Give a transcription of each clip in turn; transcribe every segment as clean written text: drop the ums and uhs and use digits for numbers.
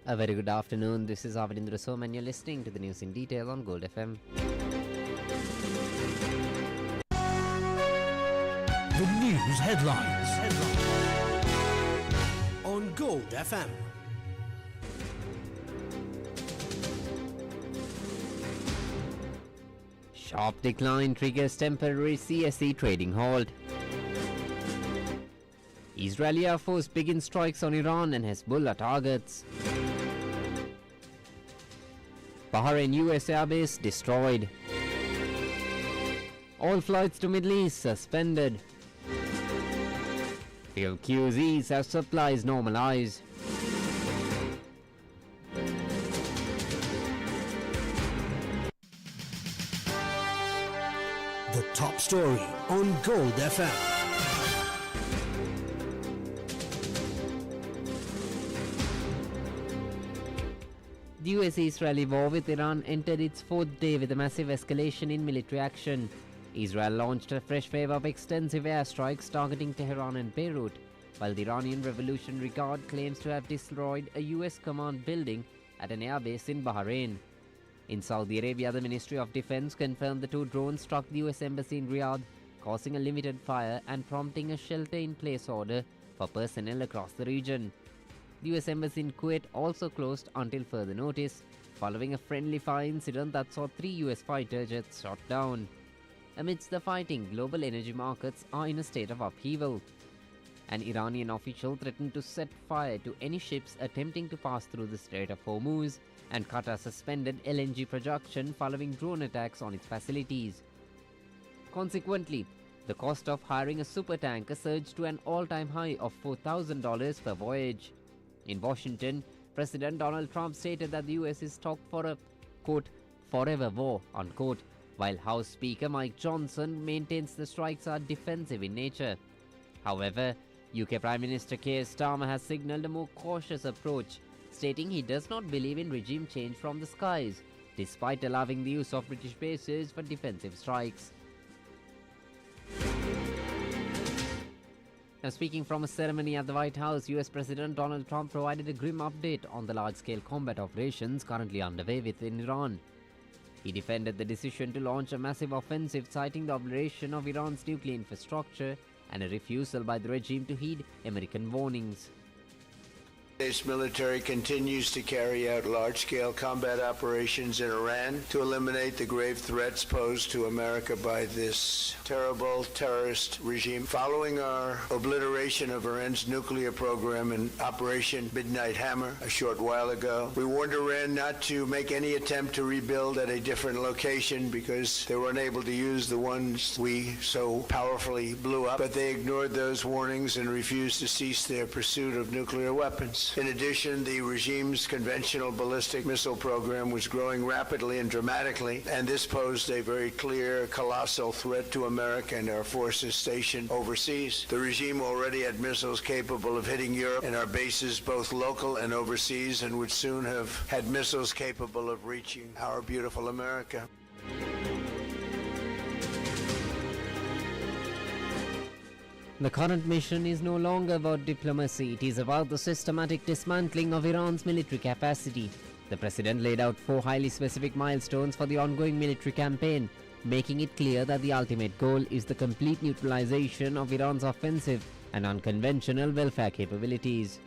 A very good afternoon. This is Avidindra Som and you're listening to the news in detail on Gold FM. The news headlines on Gold FM. Sharp decline triggers temporary CSE trading halt. Israeli Air Force begins strikes on Iran and Hezbollah targets. Bahrain US airbase destroyed. All flights to Middle East suspended. Fuel queues ease as supplies normalize. The top story on Gold FM. The US-Israeli war with Iran entered its fourth day with a massive escalation in military action. Israel launched a fresh wave of extensive airstrikes targeting Tehran and Beirut, while the Iranian Revolutionary Guard claims to have destroyed a US command building at an airbase in Bahrain. In Saudi Arabia, the Ministry of Defense confirmed the two drones struck the US Embassy in Riyadh, causing a limited fire and prompting a shelter-in-place order for personnel across the region. The US Embassy in Kuwait also closed until further notice, following a friendly fire incident that saw 3 US fighter jets shot down. Amidst the fighting, global energy markets are in a state of upheaval. An Iranian official threatened to set fire to any ships attempting to pass through the Strait of Hormuz, and Qatar suspended LNG production following drone attacks on its facilities. Consequently, the cost of hiring a supertanker surged to an all-time high of $4,000 per voyage. In Washington, President Donald Trump stated that the US is stocked for a, quote, forever war, unquote, while House Speaker Mike Johnson maintains the strikes are defensive in nature. However, UK Prime Minister Keir Starmer has signalled a more cautious approach, stating he does not believe in regime change from the skies, despite allowing the use of British bases for defensive strikes. Now, speaking from a ceremony at the White House, US President Donald Trump provided a grim update on the large-scale combat operations currently underway within Iran. He defended the decision to launch a massive offensive, citing the obliteration of Iran's nuclear infrastructure and a refusal by the regime to heed American warnings. The States military continues to carry out large-scale combat operations in Iran to eliminate the grave threats posed to America by this terrible terrorist regime. Following our obliteration of Iran's nuclear program in Operation Midnight Hammer a short while ago, we warned Iran not to make any attempt to rebuild at a different location because they were unable to use the ones we so powerfully blew up, but they ignored those warnings and refused to cease their pursuit of nuclear weapons. In addition, the regime's conventional ballistic missile program was growing rapidly and dramatically, and this posed a very clear, colossal threat to America and our forces stationed overseas. The regime already had missiles capable of hitting Europe and our bases, both local and overseas, and would soon have had missiles capable of reaching our beautiful America. The current mission is no longer about diplomacy, it is about the systematic dismantling of Iran's military capacity. The president laid out 4 highly specific milestones for the ongoing military campaign, making it clear that the ultimate goal is the complete neutralization of Iran's offensive and unconventional welfare capabilities.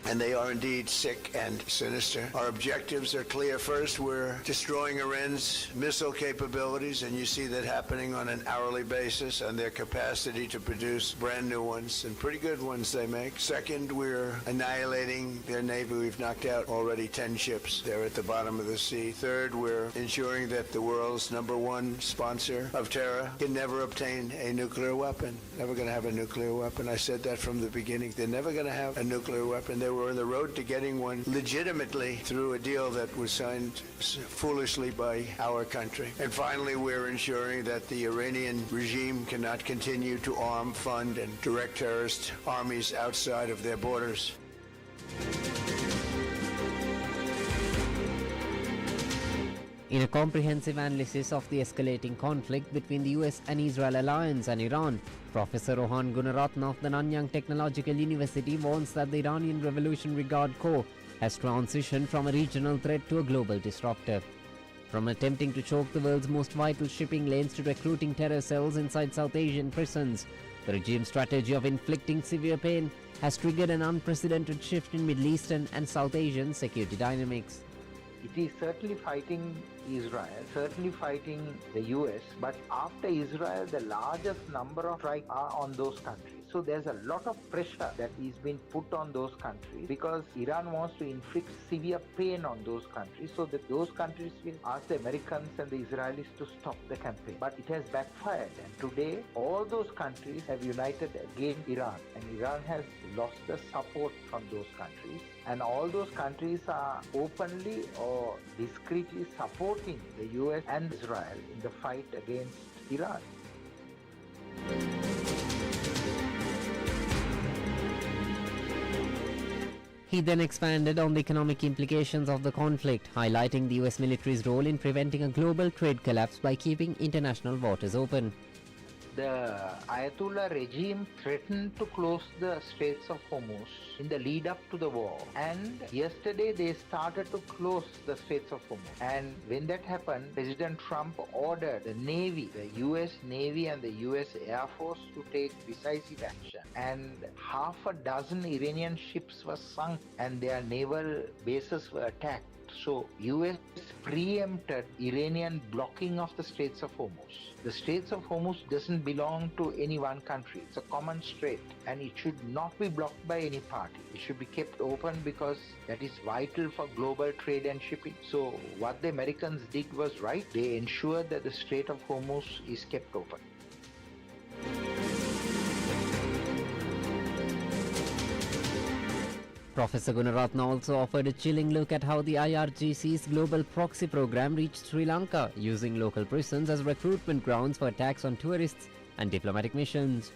And they are indeed sick and sinister. Our objectives are clear. First, we're destroying Iran's missile capabilities, and you see that happening on an hourly basis, and their capacity to produce brand new ones, and pretty good ones they make. Second, we're annihilating their navy. We've knocked out already 10 ships. They're at the bottom of the sea. Third, we're ensuring that the world's #1 sponsor of terror can never obtain a nuclear weapon. Never going to have a nuclear weapon. I said that from the beginning. They're never going to have a nuclear weapon. They were on the road to getting one legitimately through a deal that was signed foolishly by our country. And finally, we're ensuring that the Iranian regime cannot continue to arm, fund, and direct terrorist armies outside of their borders. In a comprehensive analysis of the escalating conflict between the US and Israel alliance and Iran, Professor Rohan Gunaratne of the Nanyang Technological University warns that the Iranian Revolutionary Guard Corps has transitioned from a regional threat to a global disruptor. From attempting to choke the world's most vital shipping lanes to recruiting terror cells inside South Asian prisons, the regime's strategy of inflicting severe pain has triggered an unprecedented shift in Middle Eastern and South Asian security dynamics. It is certainly fighting Israel, certainly fighting the US, but after Israel, the largest number of strikes are on those countries. So there's a lot of pressure that is being put on those countries because Iran wants to inflict severe pain on those countries so that those countries will ask the Americans and the Israelis to stop the campaign. But it has backfired, and today all those countries have united against Iran, and Iran has lost the support from those countries. And all those countries are openly or discreetly supporting the US and Israel in the fight against Iran. He then expanded on the economic implications of the conflict, highlighting the US military's role in preventing a global trade collapse by keeping international waters open. The Ayatollah regime threatened to close the Straits of Hormuz in the lead up to the war, and yesterday they started to close the Straits of Hormuz. And when that happened, President Trump ordered the Navy, the US Navy and the US Air Force to take decisive action. And half a dozen Iranian ships were sunk and their naval bases were attacked. So US preempted Iranian blocking of the Straits of Hormuz. The Straits of Hormuz doesn't belong to any one country. It's a common strait, and it should not be blocked by any party. It should be kept open because that is vital for global trade and shipping. So what the Americans did was right. They ensured that the Strait of Hormuz is kept open. Professor Gunaratna also offered a chilling look at how the IRGC's global proxy program reached Sri Lanka, using local prisons as recruitment grounds for attacks on tourists and diplomatic missions.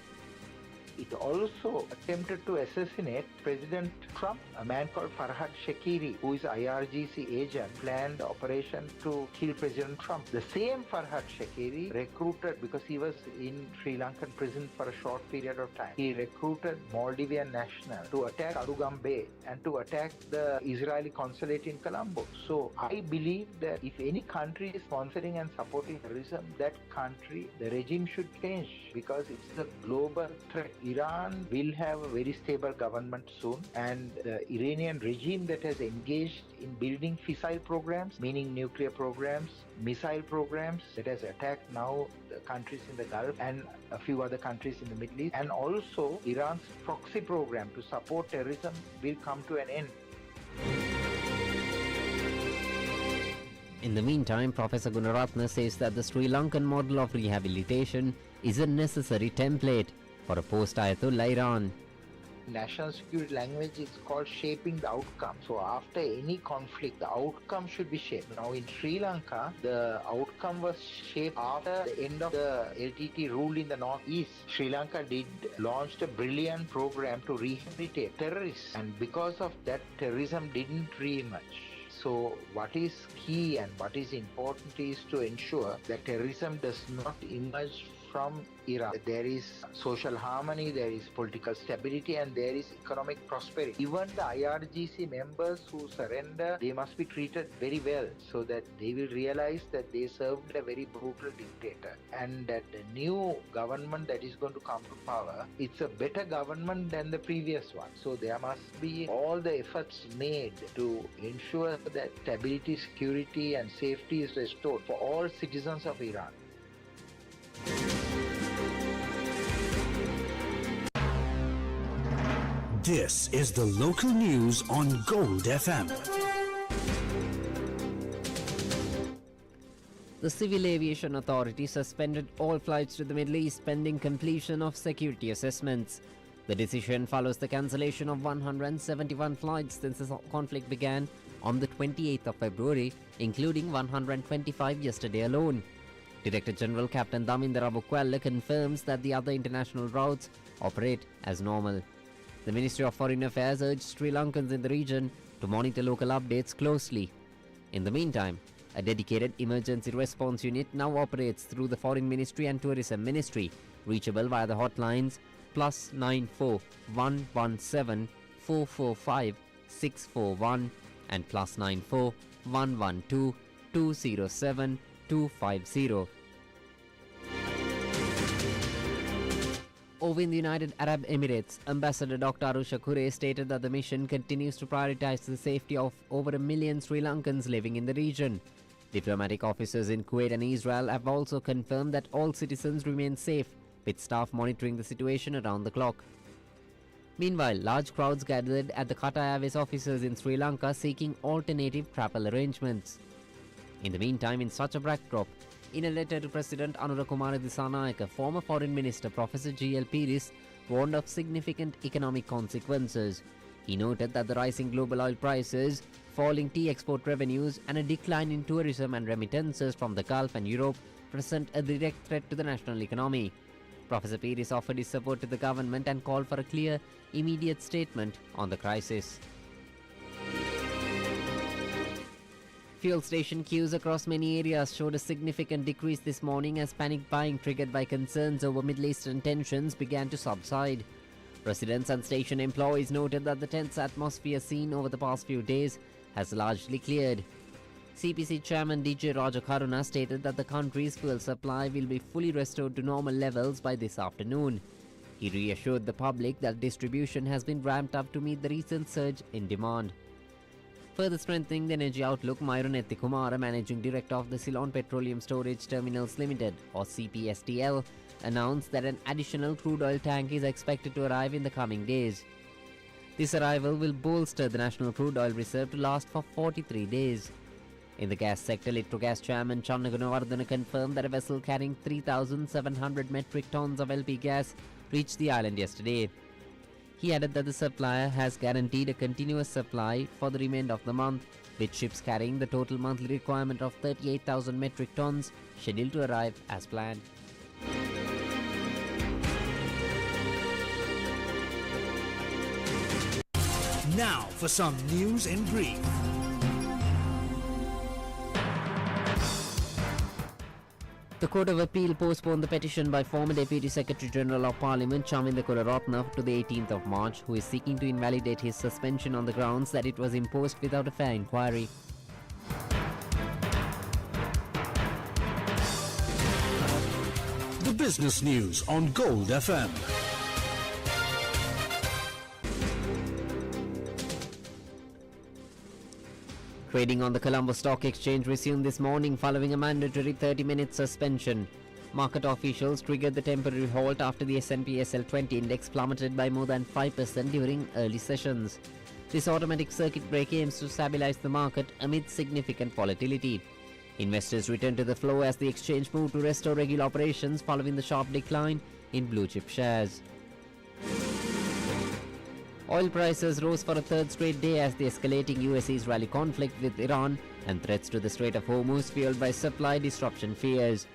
It also attempted to assassinate President Trump. A man called Farhad Shakiri, who is IRGC agent, planned operation to kill President Trump. The same Farhad Shakiri recruited, because he was in Sri Lankan prison for a short period of time, he recruited Maldivian national to attack Arugam Bay and to attack the Israeli consulate in Colombo. So I believe that if any country is sponsoring and supporting terrorism, that country, the regime should change, because it's a global threat. Iran will have a very stable government soon, and the Iranian regime that has engaged in building fissile programs, meaning nuclear programs, missile programs, that has attacked now the countries in the Gulf and a few other countries in the Middle East, and also Iran's proxy program to support terrorism will come to an end. In the meantime, Professor Gunaratna says that the Sri Lankan model of rehabilitation is a necessary template for a post-Ayatollah Iran. National security language is called shaping the outcome. So after any conflict, the outcome should be shaped. Now in Sri Lanka, the outcome was shaped after the end of the LTT rule in the northeast. Sri Lanka launched a brilliant program to rehabilitate terrorists, and because of that, terrorism didn't re-emerge. So what is key and what is important is to ensure that terrorism does not emerge from Iran. There is social harmony, there is political stability, and there is economic prosperity. Even the IRGC members who surrender, they must be treated very well so that they will realize that they served a very brutal dictator, and that the new government that is going to come to power, it's a better government than the previous one. So there must be all the efforts made to ensure that stability, security and safety is restored for all citizens of Iran. This is the local news on Gold FM. The Civil Aviation Authority suspended all flights to the Middle East pending completion of security assessments. The decision follows the cancellation of 171 flights since the conflict began on the 28th of February, including 125 yesterday alone. Director General Captain Daminda Rabukwella confirms that the other international routes operate as normal. The Ministry of Foreign Affairs urged Sri Lankans in the region to monitor local updates closely. In the meantime, a dedicated emergency response unit now operates through the Foreign Ministry and Tourism Ministry, reachable via the hotlines +94 117 445 641 and +94 112 207 250. Over in the United Arab Emirates, Ambassador Dr. Arusha Kure stated that the mission continues to prioritize the safety of over 1 million Sri Lankans living in the region. Diplomatic officers in Kuwait and Israel have also confirmed that all citizens remain safe, with staff monitoring the situation around the clock. Meanwhile, large crowds gathered at the Qatar Airways offices in Sri Lanka seeking alternative travel arrangements. In the meantime, in such a backdrop, in a letter to President Anura Kumara Dissanayake, former Foreign Minister Professor G.L. Piris warned of significant economic consequences. He noted that the rising global oil prices, falling tea export revenues, and a decline in tourism and remittances from the Gulf and Europe present a direct threat to the national economy. Professor Piris offered his support to the government and called for a clear, immediate statement on the crisis. Fuel station queues across many areas showed a significant decrease this morning as panic buying triggered by concerns over Middle Eastern tensions began to subside. Residents and station employees noted that the tense atmosphere seen over the past few days has largely cleared. CPC Chairman DJ Raja Karuna stated that the country's fuel supply will be fully restored to normal levels by this afternoon. He reassured the public that distribution has been ramped up to meet the recent surge in demand. Further strengthening the energy outlook, Myron Ethikumara, Managing Director of the Ceylon Petroleum Storage Terminals Limited or CPSTL, announced that an additional crude oil tank is expected to arrive in the coming days. This arrival will bolster the national crude oil reserve to last for 43 days. In the gas sector, Litrogas Chairman Channa Gunawardena confirmed that a vessel carrying 3,700 metric tons of LP gas reached the island yesterday. He added that the supplier has guaranteed a continuous supply for the remainder of the month, with ships carrying the total monthly requirement of 38,000 metric tons scheduled to arrive as planned. Now for some news in brief. The Court of Appeal postponed the petition by former Deputy Secretary General of Parliament Chaminda Kuraratne to the 18th of March, who is seeking to invalidate his suspension on the grounds that it was imposed without a fair inquiry. The business news on Gold FM. Trading on the Colombo Stock Exchange resumed this morning following a mandatory 30-minute suspension. Market officials triggered the temporary halt after the S&P SL20 index plummeted by more than 5% during early sessions. This automatic circuit break aims to stabilize the market amid significant volatility. Investors returned to the floor as the exchange moved to restore regular operations following the sharp decline in blue-chip shares. Oil prices rose for a third straight day as the escalating US-Israeli conflict with Iran and threats to the Strait of Hormuz fueled by supply disruption fears.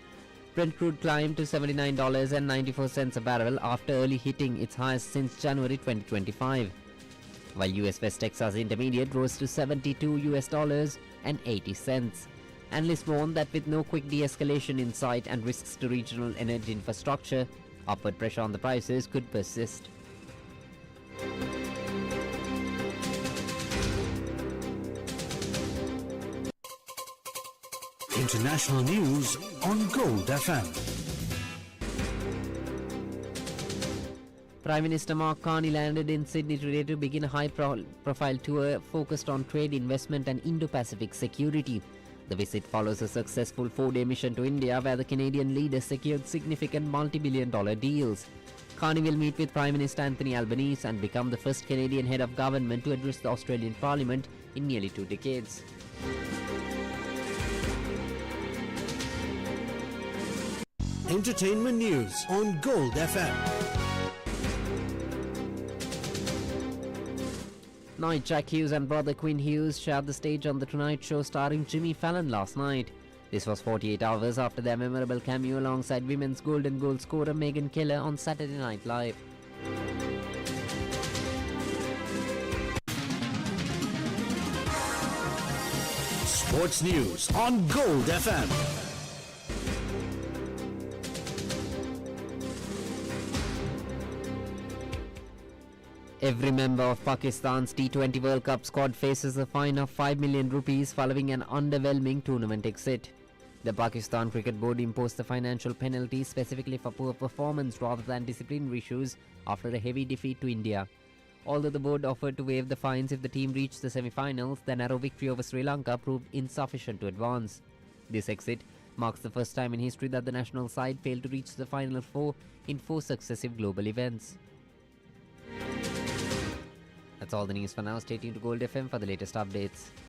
Brent crude climbed to $79.94 a barrel after early hitting its highest since January 2025, while US West Texas Intermediate rose to $72.80. Analysts warned that with no quick de-escalation in sight and risks to regional energy infrastructure, upward pressure on the prices could persist. International news on Gold FM. Prime Minister Mark Carney landed in Sydney today to begin a high-profile tour focused on trade, investment and Indo-Pacific security. The visit follows a successful 4-day mission to India where the Canadian leader secured significant multi-billion-dollar deals. Carney will meet with Prime Minister Anthony Albanese and become the first Canadian head of government to address the Australian Parliament in nearly 2 decades. Entertainment news on Gold FM. Night Jack Hughes and brother Quinn Hughes shared the stage on The Tonight Show starring Jimmy Fallon last night. This was 48 hours after their memorable cameo alongside women's Golden Goal scorer Megan Keller on Saturday Night Live. Sports news on Gold FM. Every member of Pakistan's T20 World Cup squad faces a fine of 5 million rupees following an underwhelming tournament exit. The Pakistan Cricket Board imposed the financial penalty specifically for poor performance rather than disciplinary issues after a heavy defeat to India. Although the board offered to waive the fines if the team reached the semi-finals, the narrow victory over Sri Lanka proved insufficient to advance. This exit marks the first time in history that the national side failed to reach the final four in 4 successive global events. That's all the news for now. Stay tuned to Gold FM for the latest updates.